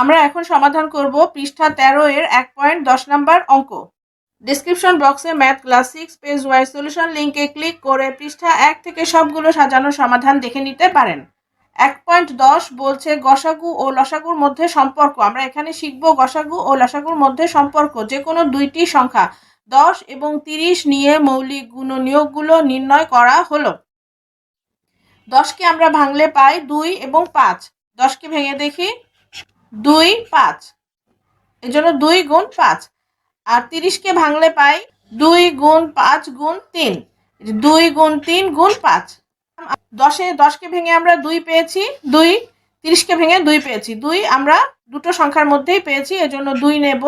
আমরা এখন সমাধান করব পৃষ্ঠা 13 এর 1.10 নাম্বার অঙ্ক। ডেসক্রিপশন বক্সে math class 6 page wise solution লিংকে ক্লিক করে পৃষ্ঠা 1 থেকে সবগুলো সাজানো সমাধান দেখে নিতে পারেন। 1.10 বলছে গসাগু ও লসাগুর মধ্যে সম্পর্ক। আমরা এখানে শিখব গসাগু ও লসাগুর মধ্যে সম্পর্ক। যে কোনো দুইটি সংখ্যা 10 এবং 30 নিয়ে মৌলিক গুণনীয়কগুলো নির্ণয় করা হলো। 10কে আমরা ভাঙলে পাই 2 এবং 5। 10কে ভেঙে দেখি 2 5, এজন্য 2 গুণ 5। আর 30কে ভাঙলে পাই 2 গুণ 5 গুণ 3, 2 গুণ 3 গুণ 5। 10কে ভেঙে আমরা 2 পেয়েছি, 2। 30কে ভেঙে 2 পেয়েছি, 2 আমরা দুটো সংখ্যার মধ্যেই পেয়েছি, এজন্য 2 নেব।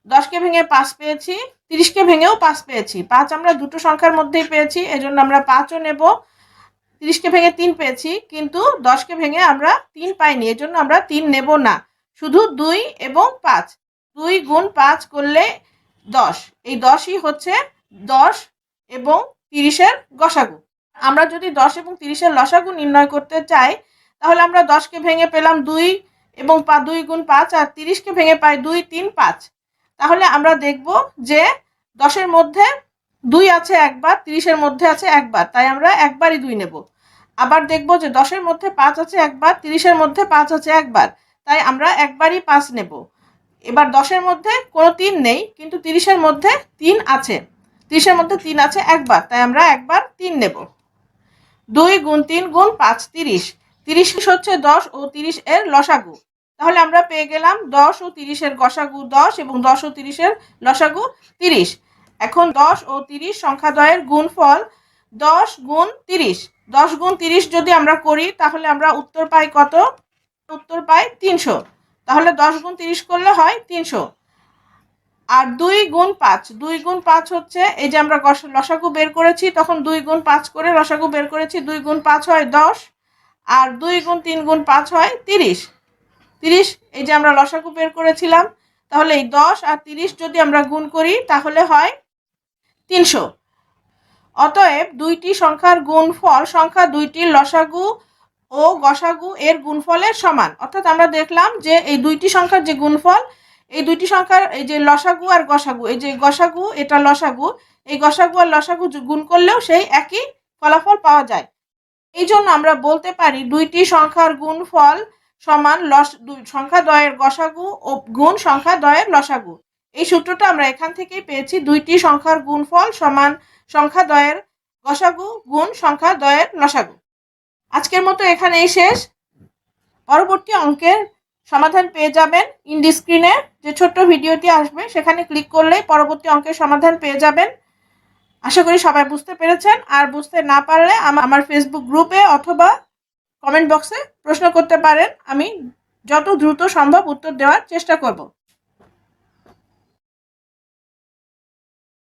10কে ভেঙে 5 পেয়েছি, 30কে ভেঙেও 5 পেয়েছি, 5 আমরা দুটো সংখ্যার মধ্যেই পেয়েছি, এজন্য আমরা 5ও নেব। 30কে ভেঙে 3 পেয়েছি, কিন্তু 10কে ভেঙে আমরা 3 পাইনি, এজন্য আমরা 3 নেব না, শুধু 2 এবং 5। 2 গুণ 5 করলে 10, এই 10ই হচ্ছে 10 এবং 30-এর গসাগু। আমরা যদি 10 এবং 30-এর লসাগু নির্ণয় করতে চাই, তাহলে আমরা 10কে ভেঙে পেলাম 2 এবং 2 গুণ 5, আর 30কে ভেঙে পাই 2 3 5। তাহলে আমরা দেখব যে 10-এর মধ্যে 2 আছে একবার, 30-এর মধ্যে আছে একবার, তাই আমরা একবারই 2 নেব। আবার দেখব যে 10-এর মধ্যে 5 আছে একবার, 30-এর মধ্যে 5 আছে একবার, তাই আমরা একবারই 5 নেব। এবার 10-এর মধ্যে কোনো 3 নেই, কিন্তু 30-এর মধ্যে 3 আছে, 30-এর মধ্যে 3 আছে একবার, তাই আমরা একবার 3 নেব। 2 গুণ 3 গুণ 5 30, 30 হচ্ছে 10 ও 30 এর লসাগু। তাহলে আমরা পেয়ে গেলাম 10 ও 30-এর গসাগু 10 এবং 10 ও 30-এর লসাগু 30। এখন 10 ও 30 সংখ্যাদ্বয়ের গুণফল 10 গুণ 30। 10 গুণ 30 যদি আমরা করি, তাহলে আমরা উত্তর পাই কত? উত্তর পাই 300। তাহলে 10 গুণ 30 করলে হয় 300। আর 2 গুণ 5, 2 গুণ 5 হচ্ছে, এই যে আমরা লসাগু বের করেছি, তখন 2 গুণ 5 করে লসাগু বের করেছি, 2 গুণ 5 হয় 10, আর 2 গুণ 3 গুণ 5 হয় 30। 30 এই যে আমরা লসাগু বের করেছিলাম, তাহলে এই 10 আর 30 যদি আমরা গুণ করি, তাহলে হয় 300। অতএব দুইটি সংখ্যার গুণফল সংখ্যা দুইটির লসাগু ও গসাগু এর গুণফলের সমান। অর্থাৎ আমরা দেখলাম যে এই দুইটি সংখ্যার যে গুণফল, এই দুইটি সংখ্যার এই যে লসাগু আর গসাগু, এই যে গসাগু এটা লসাগু, এই গসাগু আর লসাগু গুণ করলেও সেই একই ফলাফল পাওয়া যায়। এই জন্য আমরা বলতে পারি দুইটি সংখ্যার গুণফল সমান সংখ্যাদ্বয়ের গসাগু ও গুণ সংখ্যাদ্বয়ের লসাগু। এই সূত্রটা আমরা এখান থেকেই পেয়েছি, দুইটি সংখ্যার গুণফল সমান সংখ্যাদ্বয়ের গসাগু গুণ সংখ্যাদ্বয়ের লসাগু। আজকের মতো এখানেই শেষ। পরবর্তী অঙ্কের সমাধান পেয়ে যাবেন ইন্ড স্ক্রিনে যে ছোট্ট ভিডিওটি আসবে, সেখানে ক্লিক করলেই পরবর্তী অঙ্কের সমাধান পেয়ে যাবেন। আশা করি সবাই বুঝতে পেরেছেন। আর বুঝতে না পারলে আমার ফেসবুক গ্রুপে অথবা কমেন্ট বক্সে প্রশ্ন করতে পারেন, আমি যত দ্রুত সম্ভব উত্তর দেওয়ার চেষ্টা করব।